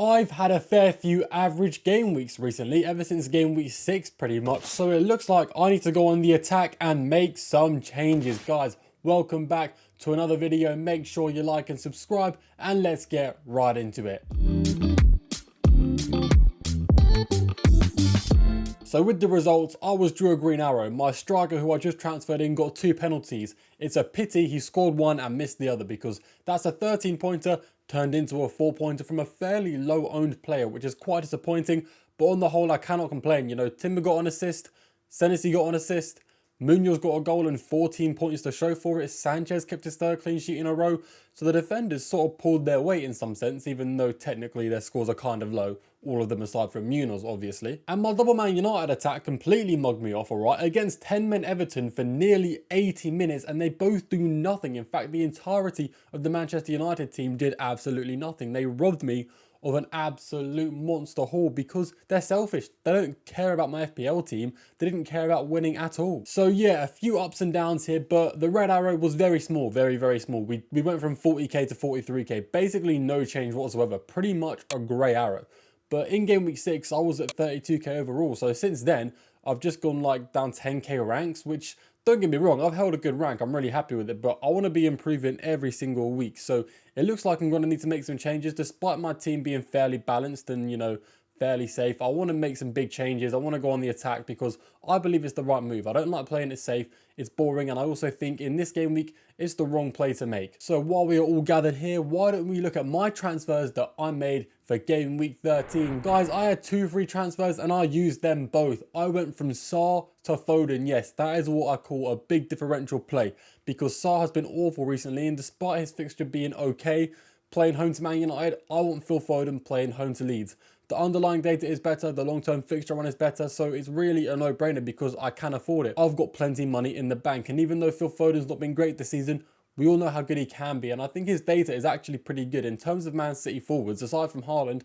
I've had a fair few average game weeks recently, ever since game week 6 pretty much, so it looks like I need to go on the attack and make some changes. Guys, welcome back to another video. Make sure you like and subscribe, and let's get right into it. So with the results, I was Drew a green arrow. My striker who I just transferred in got 2 penalties. It's a pity he scored one and missed the other, because that's a 13 pointer turned into a 4 pointer from a fairly low owned player, which is quite disappointing. But on the whole, I cannot complain. You know, Timber got an assist, Senesi got an assist, Munoz got a goal and 14 points to show for it. Sanchez kept his 3rd clean sheet in a row. So the defenders sort of pulled their weight in some sense, even though technically their scores are kind of low. All of them aside from Munoz, obviously. And my double Man United attack completely mugged me off, alright, against 10 men Everton for nearly 80 minutes, and they both do nothing. In fact, the entirety of the Manchester United team did absolutely nothing. They robbed me of an absolute monster haul because they're selfish. They don't care about my FPL team. They didn't care about winning at all. So yeah, a few ups and downs here, but the red arrow was very small, very small. We went from 40k to 43k, basically no change whatsoever, pretty much a grey arrow. But in game week 6, I was at 32k overall. So since then, I've just gone like down 10k ranks, which, don't get me wrong, I've held a good rank. I'm really happy with it, but I want to be improving every single week. So it looks like I'm going to need to make some changes, despite my team being fairly balanced and, you know, fairly safe. I want to make some big changes. I want to go on the attack because I believe it's the right move. I don't like playing it safe. It's boring, and I also think in this game week, it's the wrong play to make. So while we are all gathered here, why don't we look at my transfers that I made for game week 13. Guys, I had 2 free transfers and I used them both. I went from Sarr to Foden. Yes, that is what I call a big differential play, because Sarr has been awful recently, and despite his fixture being okay, playing home to Man United, I want Phil Foden playing home to Leeds. The underlying data is better, the long-term fixture run is better, so it's really a no-brainer because I can afford it. I've got plenty of money in the bank, and even though Phil Foden's not been great this season, we all know how good he can be, and I think his data is actually pretty good. In terms of Man City forwards, aside from Haaland,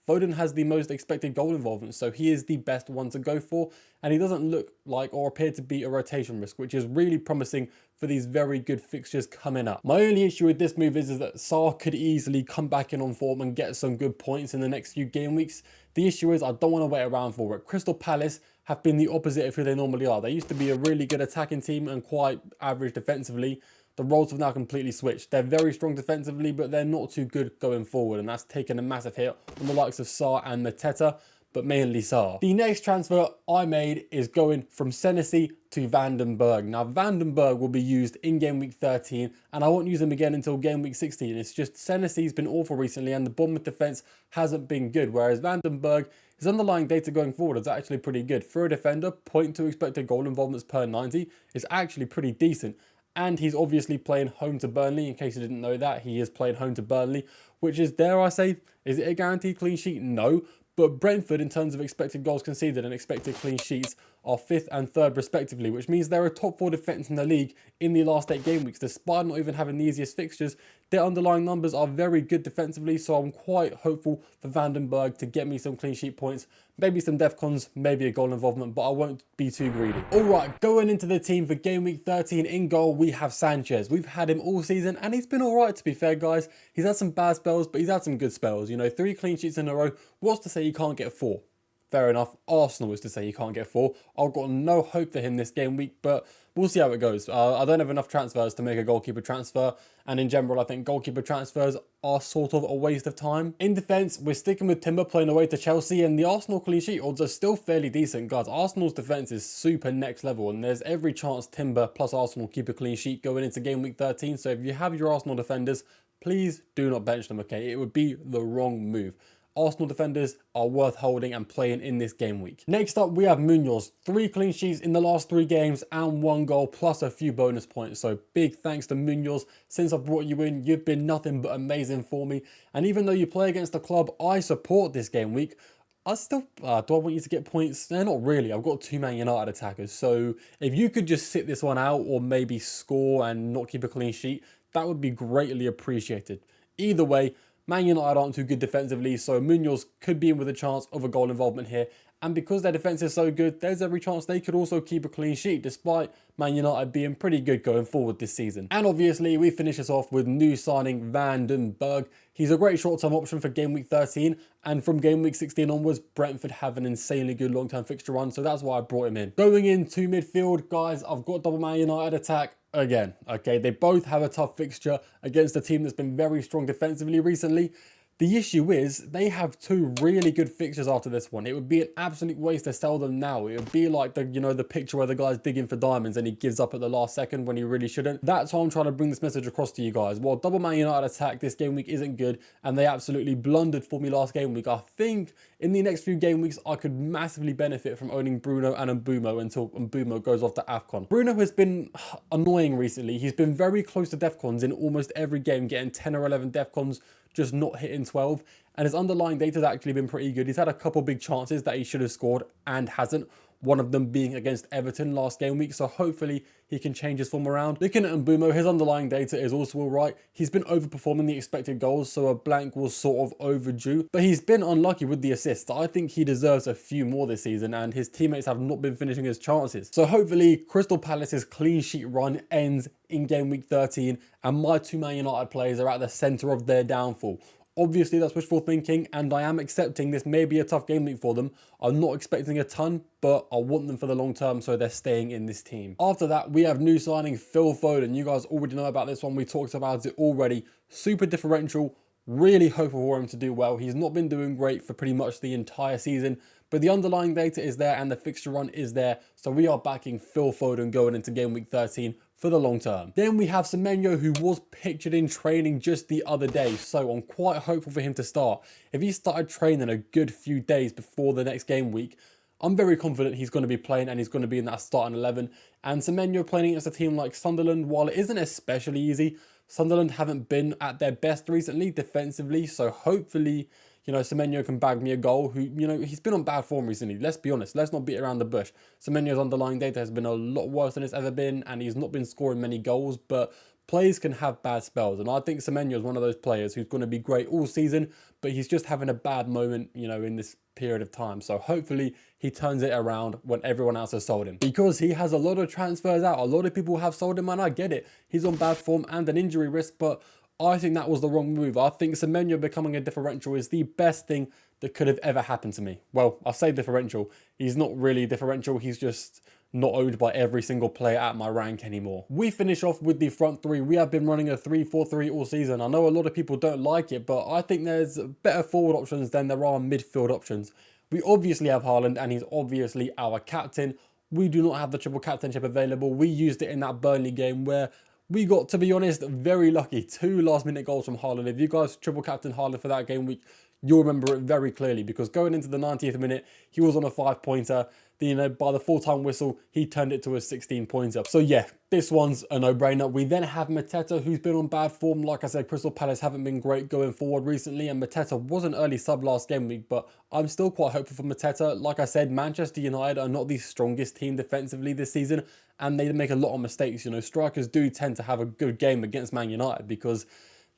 Foden has the most expected goal involvement, so he is the best one to go for, and he doesn't look like or appear to be a rotation risk, which is really promising for these very good fixtures coming up. My only issue with this move is that Sarr could easily come back in on form and get some good points in the next few game weeks. The issue is I don't want to wait around for it. Crystal Palace have been the opposite of who they normally are. They used to be a really good attacking team and quite average defensively. The roles have now completely switched. They're very strong defensively, but they're not too good going forward, and that's taken a massive hit on the likes of Sarr and Mateta, but mainly Sarr. The next transfer I made is going from Senesi to Vandenberg. Now, Vandenberg will be used in game week 13, and I won't use him again until game week 16. It's just Senesi's been awful recently, and the Bournemouth defense hasn't been good, whereas Vandenberg, his underlying data going forward is actually pretty good. For a defender, 0.2 expected goal involvements per 90 is actually pretty decent. And he's obviously playing home to Burnley. In case you didn't know that, he is playing home to Burnley, which is, dare I say, is it a guaranteed clean sheet? No. But Brentford, in terms of expected goals conceded and expected clean sheets, are 5th and 3rd respectively, which means they're a top 4 defence in the league in the last 8 game weeks. Despite not even having the easiest fixtures, their underlying numbers are very good defensively, so I'm quite hopeful for Vandenberg to get me some clean sheet points, maybe some defcons, maybe a goal involvement, but I won't be too greedy. Alright, going into the team for game week 13, in goal we have Sanchez. We've had him all season and he's been alright, to be fair, guys. He's had some bad spells, but he's had some good spells. You know, 3 clean sheets in a row. What's to say he can't get 4? Fair enough. Arsenal is to say he can't get 4. I've got no hope for him this game week, but we'll see how it goes. I don't have enough transfers to make a goalkeeper transfer, and in general, I think goalkeeper transfers are sort of a waste of time. In defence, we're sticking with Timber playing away to Chelsea, and the Arsenal clean sheet odds are still fairly decent, guys. Arsenal's defence is super next level, and there's every chance Timber plus Arsenal keep a clean sheet going into game week 13. So if you have your Arsenal defenders, please do not bench them, okay? It would be the wrong move. Arsenal defenders are worth holding and playing in this game week. Next up, we have Munoz. 3 clean sheets in the last 3 games and 1 goal plus a few bonus points. So big thanks to Munoz. Since I brought you in, you've been nothing but amazing for me. And even though you play against the club I support this game week, I still, do I want you to get points? No, not really. I've got 2 Man United attackers. So if you could just sit this one out or maybe score and not keep a clean sheet, that would be greatly appreciated. Either way, Man United aren't too good defensively, so Munoz could be in with a chance of a goal involvement here. And because their defence is so good, there's every chance they could also keep a clean sheet, despite Man United being pretty good going forward this season. And obviously, we finish this off with new signing Van den Berg. He's a great short-term option for game week 13, and from game week 16 onwards, Brentford have an insanely good long-term fixture run, so that's why I brought him in. Going into midfield, guys, I've got double Man United attack again. Okay, they both have a tough fixture against a team that's been very strong defensively recently. The issue is they have two really good fixtures after this one. It would be an absolute waste to sell them now. It would be like the, the picture where the guy's digging for diamonds and he gives up at the last second when he really shouldn't. That's why I'm trying to bring this message across to you guys. Well, double Man United attack this game week isn't good, and they absolutely blundered for me last game week. I think in the next few game weeks, I could massively benefit from owning Bruno and Mbeumo until Mbeumo goes off to AFCON. Bruno has been annoying recently. He's been very close to DEFCONs in almost every game, getting 10 or 11 DEFCONs, just not hitting 12, and his underlying data has actually been pretty good. He's had a couple big chances that he should have scored and hasn't, one of them being against Everton last game week, so hopefully he can change his form around. Looking at Mbeumo, his underlying data is also alright. He's been overperforming the expected goals, so a blank was sort of overdue, but he's been unlucky with the assists. I think he deserves a few more this season, and his teammates have not been finishing his chances. So hopefully Crystal Palace's clean sheet run ends in game week 13, and my two Man United players are at the centre of their downfall. Obviously, that's wishful thinking, and I am accepting this may be a tough game week for them. I'm not expecting a ton, but I want them for the long term, so they're staying in this team. After that, we have new signing Phil Foden. You guys already know about this one. We talked about it already. Super differential. Really hopeful for him to do well. He's not been doing great for pretty much the entire season, but the underlying data is there and the fixture run is there. So we are backing Phil Foden going into game week 13 for the long term. Then we have Semenyo, who was pictured in training just the other day, so I'm quite hopeful for him to start. If he started training a good few days before the next game week, I'm very confident he's going to be playing and he's going to be in that starting 11. And Semenyo playing against a team like Sunderland, while it isn't especially easy, Sunderland haven't been at their best recently defensively, so hopefully, Semenyo can bag me a goal. Who, he's been on bad form recently. Let's be honest. Let's not beat around the bush. Semenyo's underlying data has been a lot worse than it's ever been, and he's not been scoring many goals, but players can have bad spells, and I think Semenyo is one of those players who's going to be great all season, but he's just having a bad moment, in this period of time. So hopefully he turns it around when everyone else has sold him, because he has a lot of transfers out. A lot of people have sold him, and I get it. He's on bad form and an injury risk, but I think that was the wrong move. I think Semenyo becoming a differential is the best thing that could have ever happened to me. Well, I say differential. He's not really differential. He's just not owned by every single player at my rank anymore. We finish off with the front three. We have been running a 3-4-3 all season. I know a lot of people don't like it, but I think there's better forward options than there are midfield options. We obviously have Haaland, and he's obviously our captain. We do not have the triple captainship available. We used it in that Burnley game where we got, to be honest, very lucky. 2 last-minute goals from Haaland. If you guys triple captain Haaland for that game week, you'll remember it very clearly, because going into the 90th minute, he was on a 5-pointer. Then, by the full-time whistle, he turned it to a 16-pointer. So yeah, this one's a no-brainer. We then have Mateta, who's been on bad form. Like I said, Crystal Palace haven't been great going forward recently, and Mateta was an early sub last game week, but I'm still quite hopeful for Mateta. Like I said, Manchester United are not the strongest team defensively this season, and they make a lot of mistakes. Strikers do tend to have a good game against Man United because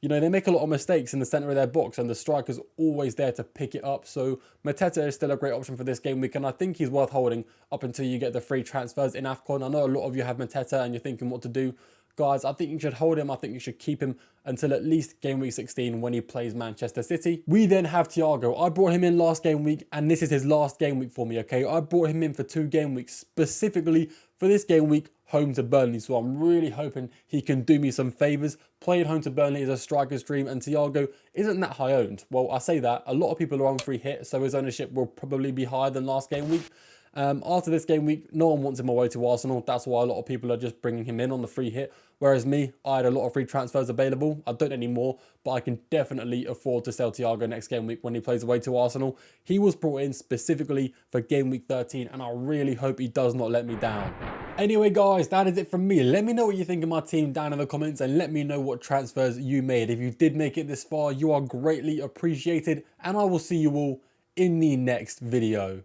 they make a lot of mistakes in the centre of their box, and the striker's always there to pick it up. So Mateta is still a great option for this game week, and I think he's worth holding up until you get the free transfers in AFCON. I know a lot of you have Mateta and you're thinking what to do. Guys, I think you should hold him. I think you should keep him until at least game week 16 when he plays Manchester City. We then have Thiago. I brought him in last game week, and this is his last game week for me, okay? I brought him in for 2 game weeks, specifically for this game week, home to Burnley. So I'm really hoping he can do me some favours. Playing home to Burnley is a striker's dream, and Thiago isn't that high owned. Well, I say that. A lot of people are on free hit, so his ownership will probably be higher than last game week. After this game week, no one wants him away to Arsenal. That's why a lot of people are just bringing him in on the free hit. Whereas me, I had a lot of free transfers available. I don't anymore, but I can definitely afford to sell Thiago next game week when he plays away to Arsenal. He was brought in specifically for game week 13, and I really hope he does not let me down. Anyway, guys, that is it from me. Let me know what you think of my team down in the comments, and let me know what transfers you made. If you did make it this far, you are greatly appreciated, and I will see you all in the next video.